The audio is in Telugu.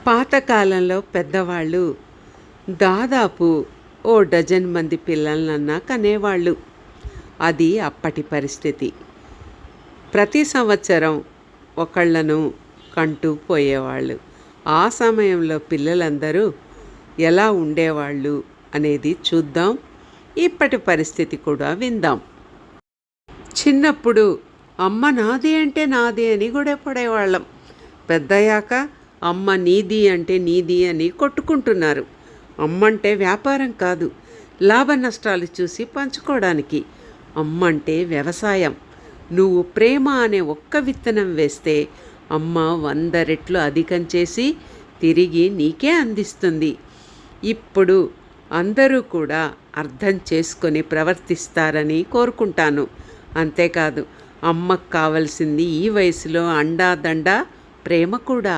పాతకాలంలో పెద్దవాళ్ళు దాదాపు ఓ డజన్ మంది పిల్లలనన్నా కనేవాళ్ళు. అది అప్పటి పరిస్థితి. ప్రతి సంవత్సరం ఒకళ్ళను కంటూ పోయేవాళ్ళు. ఆ సమయంలో పిల్లలందరూ ఎలా ఉండేవాళ్ళు అనేది చూద్దాం. ఇప్పటి పరిస్థితి కూడా విందాం. చిన్నప్పుడు అమ్మ నాది అంటే నాది అని గొడవపడేవాళ్ళం. పెద్దయ్యాక అమ్మ నీది అంటే నీది అని కొట్టుకుంటున్నారు. అమ్మంటే వ్యాపారం కాదు, లాభ నష్టాలు చూసి పంచుకోవడానికి. అమ్మంటే వ్యవసాయం. నువ్వు ప్రేమ అనే ఒక్క విత్తనం వేస్తే అమ్మ 100 రెట్లు అధికం చేసి తిరిగి నీకే అందిస్తుంది. ఇప్పుడు అందరూ కూడా అర్థం చేసుకొని ప్రవర్తిస్తారని కోరుకుంటాను. అంతేకాదు, అమ్మకు కావలసింది ఈ వయసులో అండా దండ ప్రేమ కూడా.